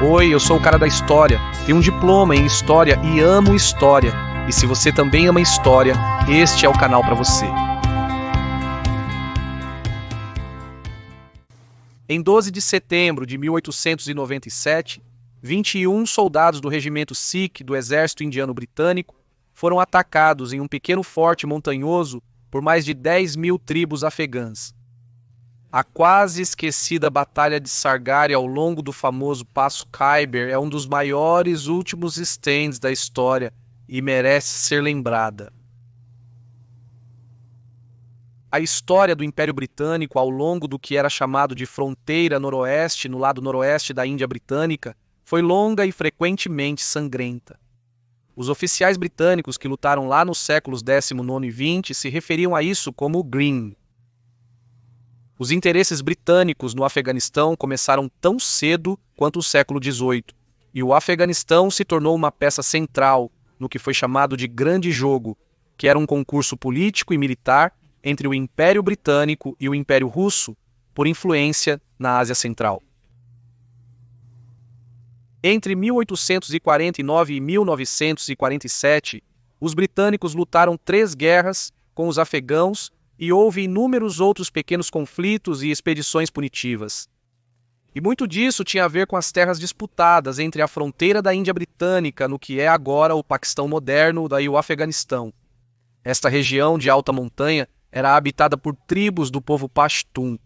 Oi, eu sou o cara da história, tenho um diploma em história e amo história. E se você também ama história, este é o canal para você. Em 12 de setembro de 1897, 21 soldados do regimento Sikh do exército indiano britânico foram atacados em um pequeno forte montanhoso por mais de 10.000 tribos afegãs. A quase esquecida Batalha de Sargari ao longo do famoso Passo Khyber é um dos maiores últimos stands da história e merece ser lembrada. A história do Império Britânico ao longo do que era chamado de fronteira noroeste no lado noroeste da Índia Britânica foi longa e frequentemente sangrenta. Os oficiais britânicos que lutaram lá nos séculos XIX e XX se referiam a isso como Green. Os interesses britânicos no Afeganistão começaram tão cedo quanto o século XVIII, e o Afeganistão se tornou uma peça central no que foi chamado de Grande Jogo, que era um concurso político e militar entre o Império Britânico e o Império Russo, por influência na Ásia Central. Entre 1849 e 1947, os britânicos lutaram 3 guerras com os afegãos e houve inúmeros outros pequenos conflitos e expedições punitivas. E muito disso tinha a ver com as terras disputadas entre a fronteira da Índia Britânica, no que é agora o Paquistão moderno, daí o Afeganistão. Esta região de alta montanha era habitada por tribos do povo Pashtun.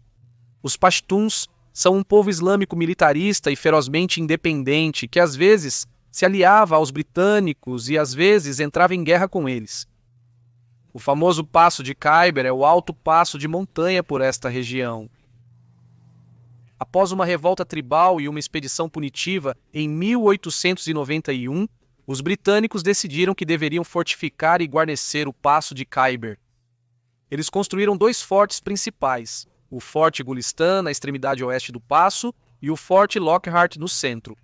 Os Pashtuns são um povo islâmico militarista e ferozmente independente que às vezes se aliava aos britânicos e às vezes entrava em guerra com eles. O famoso Passo de Khyber é o alto passo de montanha por esta região. Após uma revolta tribal e uma expedição punitiva, em 1891, os britânicos decidiram que deveriam fortificar e guarnecer o Passo de Khyber. Eles construíram 2 fortes principais, o Forte Gulistan, na extremidade oeste do passo, e o Forte Lockhart, no centro.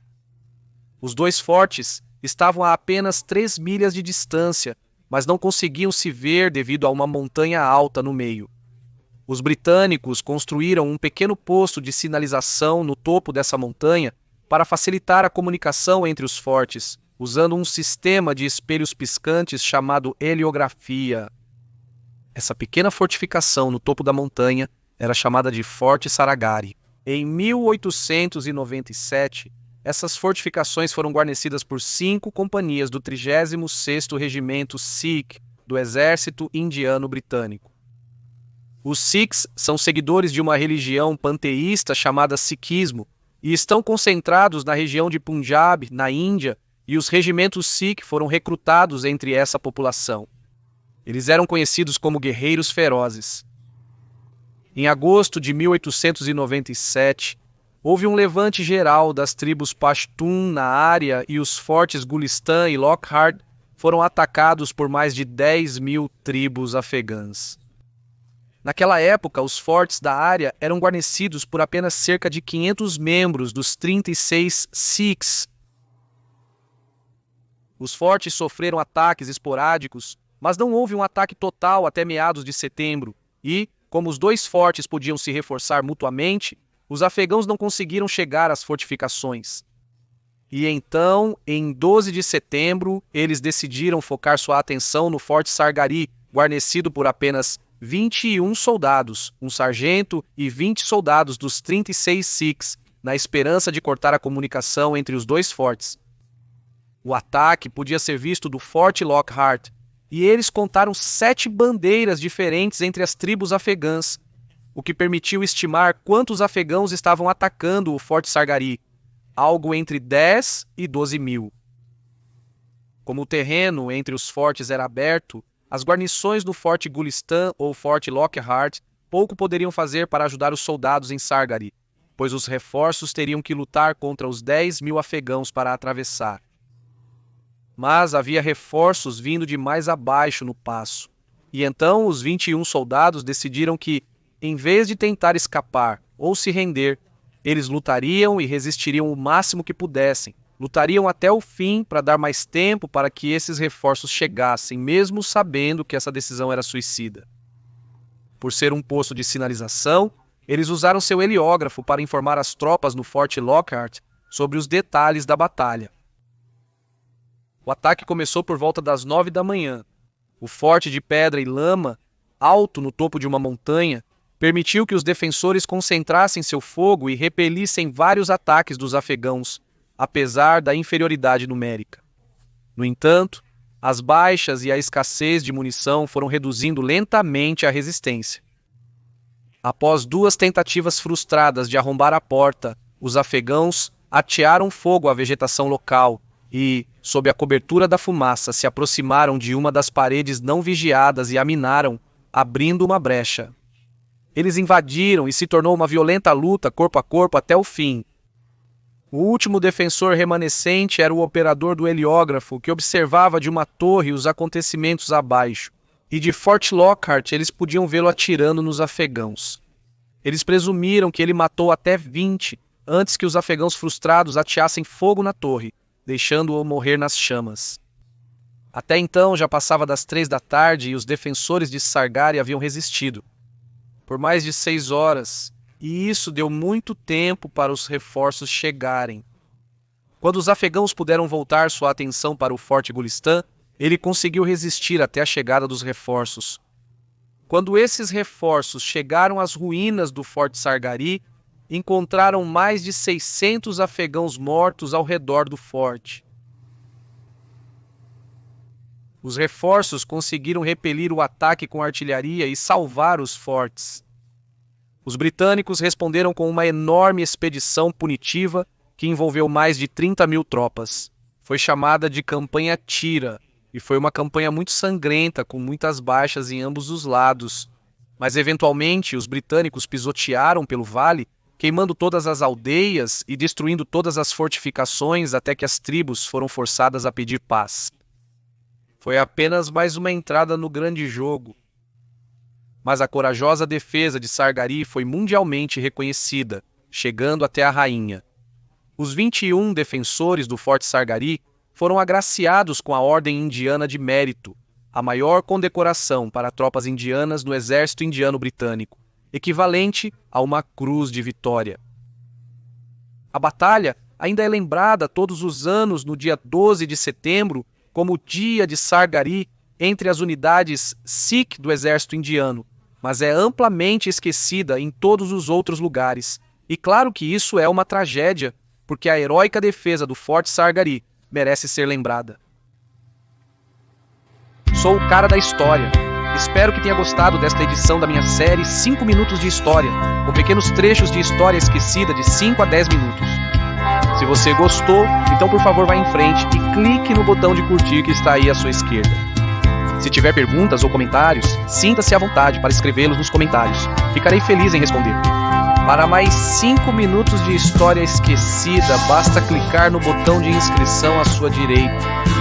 Os 2 fortes estavam a apenas 3 milhas de distância, mas não conseguiam se ver devido a uma montanha alta no meio. Os britânicos construíram um pequeno posto de sinalização no topo dessa montanha para facilitar a comunicação entre os fortes, usando um sistema de espelhos piscantes chamado heliografia. Essa pequena fortificação no topo da montanha era chamada de Forte Sargari. Em 1897, essas fortificações foram guarnecidas por 5 companhias do 36º Regimento Sikh do Exército Indiano Britânico. Os Sikhs são seguidores de uma religião panteísta chamada Sikhismo e estão concentrados na região de Punjab, na Índia, e os regimentos Sikh foram recrutados entre essa população. Eles eram conhecidos como guerreiros ferozes. Em agosto de 1897, houve um levante geral das tribos Pashtun na área e os fortes Gulistan e Lockhart foram atacados por mais de 10.000 tribos afegãs. Naquela época, os fortes da área eram guarnecidos por apenas cerca de 500 membros dos 36 Sikhs. Os fortes sofreram ataques esporádicos, mas não houve um ataque total até meados de setembro e, como os 2 fortes podiam se reforçar mutuamente, os afegãos não conseguiram chegar às fortificações. E então, em 12 de setembro, eles decidiram focar sua atenção no Forte Sargari, guarnecido por apenas 21 soldados, um sargento e 20 soldados dos 36 Sikhs, na esperança de cortar a comunicação entre os 2 fortes. O ataque podia ser visto do Forte Lockhart, e eles contaram 7 bandeiras diferentes entre as tribos afegãs, o que permitiu estimar quantos afegãos estavam atacando o Forte Sargari, algo entre 10 e 12.000. Como o terreno entre os fortes era aberto, as guarnições do Forte Gulistan ou Forte Lockhart pouco poderiam fazer para ajudar os soldados em Sargari, pois os reforços teriam que lutar contra os 10.000 afegãos para atravessar. Mas havia reforços vindo de mais abaixo no passo, e então os 21 soldados decidiram que, em vez de tentar escapar ou se render, eles lutariam e resistiriam o máximo que pudessem, lutariam até o fim para dar mais tempo para que esses reforços chegassem, mesmo sabendo que essa decisão era suicida. Por ser um posto de sinalização, eles usaram seu heliógrafo para informar as tropas no Forte Lockhart sobre os detalhes da batalha. O ataque começou por volta das 9 da manhã. O forte de pedra e lama, alto no topo de uma montanha, permitiu que os defensores concentrassem seu fogo e repelissem vários ataques dos afegãos, apesar da inferioridade numérica. No entanto, as baixas e a escassez de munição foram reduzindo lentamente a resistência. Após 2 tentativas frustradas de arrombar a porta, os afegãos atearam fogo à vegetação local e, sob a cobertura da fumaça, se aproximaram de uma das paredes não vigiadas e a minaram, abrindo uma brecha. Eles invadiram e se tornou uma violenta luta corpo a corpo até o fim. O último defensor remanescente era o operador do heliógrafo, que observava de uma torre os acontecimentos abaixo, e de Fort Lockhart eles podiam vê-lo atirando nos afegãos. Eles presumiram que ele matou até 20 antes que os afegãos frustrados ateassem fogo na torre, deixando-o morrer nas chamas. Até então já passava das 3 da tarde e os defensores de Sargari haviam resistido por mais de 6 horas, e isso deu muito tempo para os reforços chegarem. Quando os afegãos puderam voltar sua atenção para o Forte Gulistan, ele conseguiu resistir até a chegada dos reforços. Quando esses reforços chegaram às ruínas do Forte Sargari, encontraram mais de 600 afegãos mortos ao redor do forte. Os reforços conseguiram repelir o ataque com artilharia e salvar os fortes. Os britânicos responderam com uma enorme expedição punitiva que envolveu mais de 30.000 tropas. Foi chamada de Campanha Tira e foi uma campanha muito sangrenta, com muitas baixas em ambos os lados. Mas, eventualmente, os britânicos pisotearam pelo vale, queimando todas as aldeias e destruindo todas as fortificações até que as tribos foram forçadas a pedir paz. Foi apenas mais uma entrada no grande jogo. Mas a corajosa defesa de Sargari foi mundialmente reconhecida, chegando até a rainha. Os 21 defensores do Forte Sargari foram agraciados com a Ordem Indiana de Mérito, a maior condecoração para tropas indianas no exército indiano britânico, equivalente a uma cruz de vitória. A batalha ainda é lembrada todos os anos no dia 12 de setembro como o Dia de Sargari entre as unidades Sikh do exército indiano, mas é amplamente esquecida em todos os outros lugares. E claro que isso é uma tragédia, porque a heróica defesa do Forte Sargari merece ser lembrada. Sou o cara da história. Espero que tenha gostado desta edição da minha série 5 Minutos de História, com pequenos trechos de história esquecida de 5 a 10 minutos. Se você gostou, então por favor vá em frente e clique no botão de curtir que está aí à sua esquerda. Se tiver perguntas ou comentários, sinta-se à vontade para escrevê-los nos comentários. Ficarei feliz em responder. Para mais 5 minutos de história esquecida, basta clicar no botão de inscrição à sua direita.